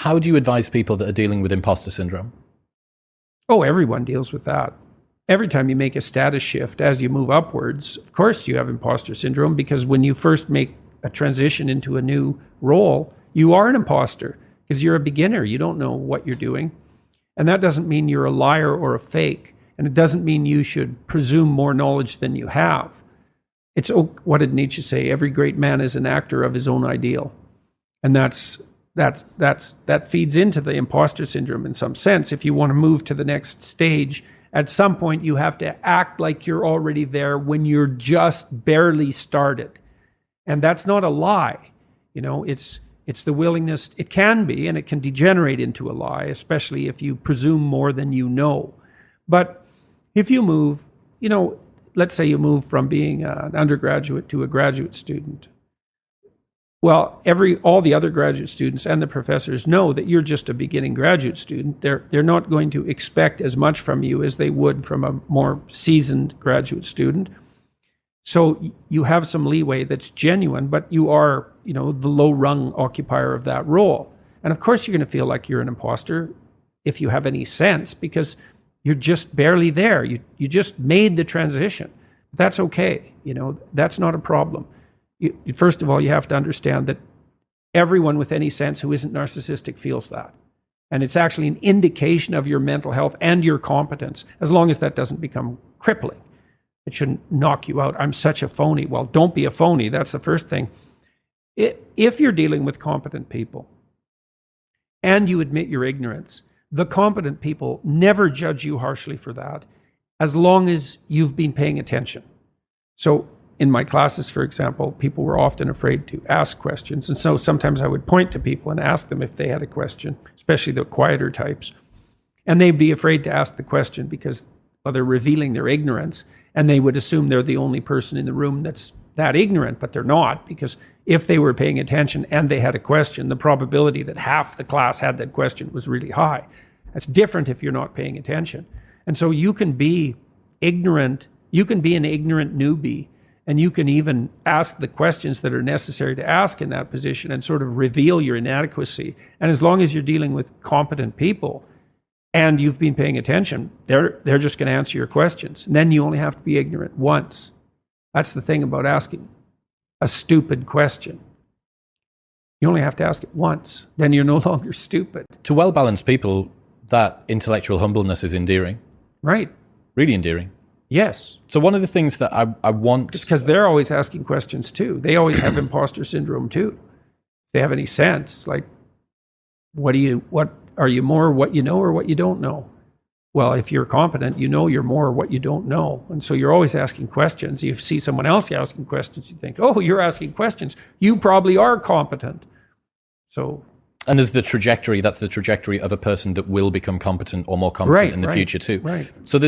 How do you advise people that are dealing with imposter syndrome? Oh, everyone deals with that. Every time you make a status shift, as you move upwards, of course you have imposter syndrome, because when you first make a transition into a new role, you are an imposter because you're a beginner. You don't know what you're doing. And that doesn't mean you're a liar or a fake. And it doesn't mean you should presume more knowledge than you have. It's, what did Nietzsche say? Every great man is an actor of his own ideal. And that feeds into the imposter syndrome in some sense. If you want to move to the next stage, at some point you have to act like you're already there when you're just barely started. And that's not a lie. It's the willingness. It can be, and it can degenerate into a lie, especially if you presume more than you know. But if you move, let's say you move from being an undergraduate to a graduate student. Well, all the other graduate students and the professors know that you're just a beginning graduate student. They're not going to expect as much from you as they would from a more seasoned graduate student. So you have some leeway that's genuine, but you are, the low-rung occupier of that role. And of course you're going to feel like you're an imposter if you have any sense, because you're just barely there. You just made the transition. That's okay. That's not a problem. First of all, you have to understand that everyone with any sense who isn't narcissistic feels that. And it's actually an indication of your mental health and your competence, as long as that doesn't become crippling. It shouldn't knock you out. I'm such a phony. Well, don't be a phony. That's the first thing. If you're dealing with competent people and you admit your ignorance, the competent people never judge you harshly for that, as long as you've been paying attention. So in my classes, for example, people were often afraid to ask questions. And so sometimes I would point to people and ask them if they had a question, especially the quieter types. And they'd be afraid to ask the question because they're revealing their ignorance. And they would assume they're the only person in the room that's that ignorant, but they're not, because if they were paying attention and they had a question, the probability that half the class had that question was really high. That's different if you're not paying attention. And so you can be ignorant, you can be an ignorant newbie, and you can even ask the questions that are necessary to ask in that position and sort of reveal your inadequacy. And as long as you're dealing with competent people and you've been paying attention, they're just going to answer your questions. And then you only have to be ignorant once. That's the thing about asking a stupid question. You only have to ask it once. Then you're no longer stupid. To well-balanced people, that intellectual humbleness is endearing. Right. Really endearing. Yes. So one of the things that I want... It's because they're always asking questions too. They always have imposter syndrome too. If they have any sense, like, what are you more what you know or what you don't know? Well, if you're competent, you know you're more what you don't know. And so you're always asking questions. You see someone else asking questions, you think, oh, you're asking questions. You probably are competent. So... And there's the trajectory, that's the trajectory of a person that will become competent or more competent in the future too. Right. So